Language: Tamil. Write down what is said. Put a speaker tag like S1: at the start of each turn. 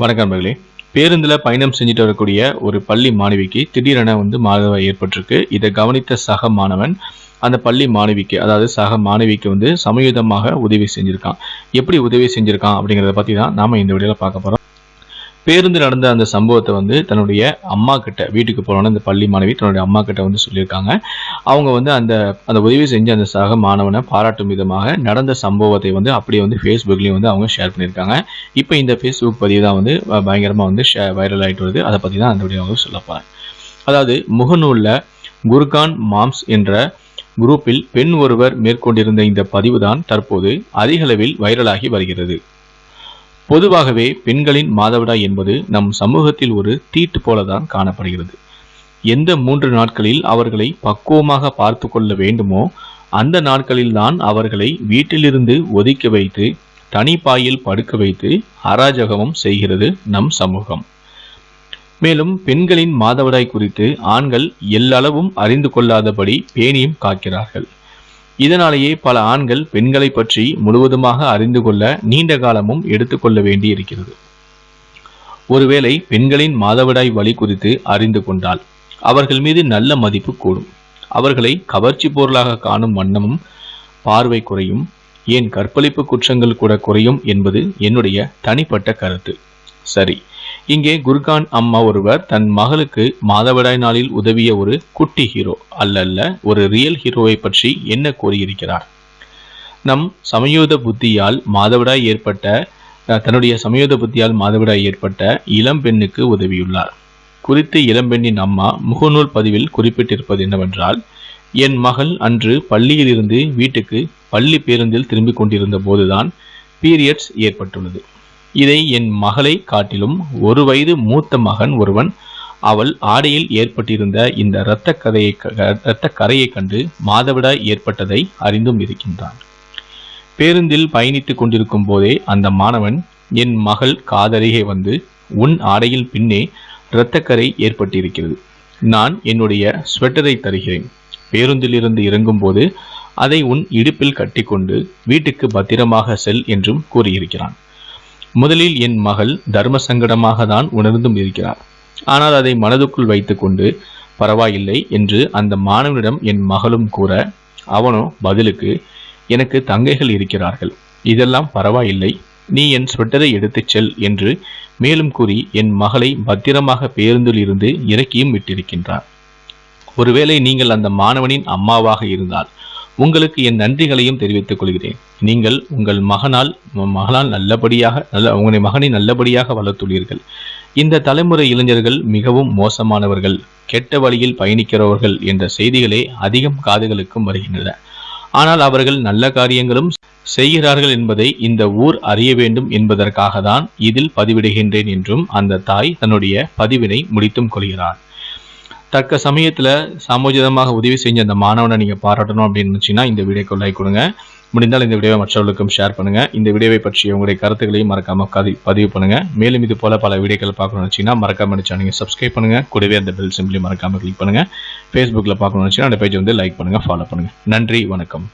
S1: வணக்கம் நண்பர்களே. பேருந்துல பயணம் செஞ்சுட்டு வரக்கூடிய ஒரு பள்ளி மாணவிக்கு திடீரென மாதவிடாய் ஏற்பட்டிருக்கு. இதை கவனித்த சக மாணவன் அந்த பள்ளி மாணவிக்கு, அதாவது சக மாணவிக்கு சமயோதமாக உதவி செஞ்சிருக்கான். எப்படி உதவி செஞ்சிருக்கான் அப்படிங்கிறத பத்தி தான் நாம இந்த வீடியோல பார்க்க போறோம். பேருந்து நடந்த அந்த சம்பவத்தை தன்னுடைய அம்மா கிட்ட, வீட்டுக்கு போனோன்னு இந்த பள்ளி மாணவி தன்னுடைய அம்மா கிட்ட சொல்லியிருக்காங்க. அவங்க அந்த அந்த உதவி செஞ்ச அந்த சக மாணவனை பாராட்டும் விதமாக நடந்த சம்பவத்தை அப்படியே ஃபேஸ்புக்லேயும் அவங்க ஷேர் பண்ணியிருக்காங்க. இப்போ இந்த ஃபேஸ்புக் பதிவு தான் பயங்கரமாக வைரல் ஆகிட்டு வருது. அதை பற்றி தான் அந்த வீடியோ சொல்ல போகிறேன். அதாவது முகநூலில் குர்கான் மாம்ஸ் என்ற குரூப்பில் பெண் ஒருவர் மேற்கொண்டிருந்த இந்த பதிவு தான் தற்போது அதிகளவில் வைரலாகி வருகிறது. பொதுவாகவே பெண்களின் மாதவிடாய் என்பது நம் சமூகத்தில் ஒரு தீட்டு போலதான் காணப்படுகிறது. எந்த 3 நாட்களில் அவர்களை பக்குவமாக பார்த்து கொள்ள வேண்டுமோ அந்த நாட்களில்தான் அவர்களை வீட்டிலிருந்து ஒதுக்கி வைத்து தனிப்பாயில் படுக்க வைத்து அராஜகமும் செய்கிறது நம் சமூகம். மேலும் பெண்களின் மாதவிடாய் குறித்து ஆண்கள் எல்லளவும் அறிந்து கொள்ளாதபடி பேணியும் காக்கிறார்கள். இதனாலேயே பல ஆண்கள் பெண்களை பற்றி முழுவதுமாக அறிந்து கொள்ள நீண்ட காலமும் எடுத்துக்கொள்ள வேண்டி இருக்கிறது. ஒருவேளை பெண்களின் மாதவிடாய் வலி குறித்து அறிந்து கொண்டால் அவர்கள் மீது நல்ல மதிப்பு கூடும். அவர்களை கவர்ச்சி பொருளாக காணும் வண்ணமும் பார்வை குறையும், ஏன் கற்பழிப்பு குற்றங்கள் கூட குறையும் என்பது என்னுடைய தனிப்பட்ட கருத்து. சரி, இங்கே குர்கான் அம்மா ஒருவர் தன் மகளுக்கு மாதவிடாய் நாளில் உதவிய ஒரு குட்டி ஹீரோ அல்ல, ஒரு ரியல் ஹீரோவை பற்றி என்ன கூறியிருக்கிறார்? நம் சமயோத புத்தியால் மாதவிடாய் ஏற்பட்ட தன்னுடைய சமயோத புத்தியால் மாதவிடாய் ஏற்பட்ட இளம்பெண்ணுக்கு உதவியுள்ளார். குறித்து இளம்பெண்ணின் அம்மா முகநூல் பதிவில் குறிப்பிட்டிருப்பது என்னவென்றால், என் மகள் அன்று பள்ளியில் இருந்து வீட்டுக்கு பள்ளி பேருந்தில் திரும்பிக் கொண்டிருந்த போதுதான் பீரியட்ஸ் ஏற்பட்டுள்ளது. இதை என் மகளை காட்டிலும் 1 வயது மூத்த மகன் ஒருவன் அவள் ஆடையில் ஏற்பட்டிருந்த இந்த இரத்த கரையை கண்டு மாதவிடாய் ஏற்பட்டதை அறிந்தும் இருக்கின்றான். பேருந்தில் பயணித்துக் கொண்டிருக்கும் போதே அந்த மாணவன் என் மகள் காதருகே வந்து, உன் ஆடையில் பின்னே இரத்தக்கரை ஏற்பட்டிருக்கிறது, நான் என்னுடைய ஸ்வெட்டரை தருகிறேன், பேருந்தில் இருந்து இறங்கும் போது அதை உன் இடுப்பில் கட்டிக்கொண்டு வீட்டுக்கு பத்திரமாக செல் என்றும் கூறியிருக்கிறான். முதலில் என் மகள் தர்ம சங்கடமாக தான் உணர்ந்தும் இருக்கிறார். ஆனால் அதை மனதுக்குள் வைத்துக்கொண்டு பரவாயில்லை என்று அந்த மாணவனிடம் என் மகளும் கூற, அவனோ பதிலுக்கு, எனக்கு தங்கைகள் இருக்கிறார்கள், இதெல்லாம் பரவாயில்லை, நீ என் ஸ்வெட்டரை எடுத்துச் செல் என்று மேலும் கூறி என் மகளை பத்திரமாக பேருந்தில் இருந்து இறக்கியும் விட்டிருக்கின்றார். ஒருவேளை நீங்கள் அந்த மாணவனின் அம்மாவாக இருந்தால் உங்களுக்கு என் நன்றிகளையும் தெரிவித்துக் கொள்கிறேன். நீங்கள் உங்கள் மகனை நல்லபடியாக வளர்த்துள்ளீர்கள். இந்த தலைமுறை இளைஞர்கள் மிகவும் மோசமானவர்கள், கெட்ட வழியில் பயணிக்கிறவர்கள் என்ற செய்திகளே அதிகம் காதுகளுக்கும் வருகின்றன. ஆனால் அவர்கள் நல்ல காரியங்களும் செய்கிறார்கள் என்பதை இந்த ஊர் அறிய வேண்டும் என்பதற்காக தான் இதில் பதிவிடுகின்றேன் என்றும் அந்த தாய் தன்னுடைய பதிவினை முடித்தும் கொள்கிறார். தக்க சமயத்தில் சமோஜிதமாக உதவி செஞ்ச அந்த மாணவனை நீங்கள் பாராட்டணும் அப்படின்னு நினச்சிங்கன்னா இந்த வீடியோக்கு லைக் கொடுங்க. முடிந்தால் இந்த வீடியோவை மற்றவர்களுக்கும் ஷேர் பண்ணுங்கள். இந்த வீடியோவை பற்றி உங்களுடைய கருத்துக்களையும் மறக்காமல் பதிவு பண்ணுங்கள். மேலும் இது போல பல வீடியோக்கள் பார்க்கணும்னு நினச்சிங்கன்னா மறக்காமல் சேனலை சப்ஸ்கிரைப் பண்ணுங்கள். கூடவே அந்த பெல் சிம்பிளி மறக்காமல் கிளிக் பண்ணுங்கள். ஃபேஸ்புக்கில் பார்க்கணும்னு நினச்சிங்கன்னா அந்த பேஜ் லைக் பண்ணுங்கள், ஃபாலோ பண்ணுங்கள். நன்றி, வணக்கம்.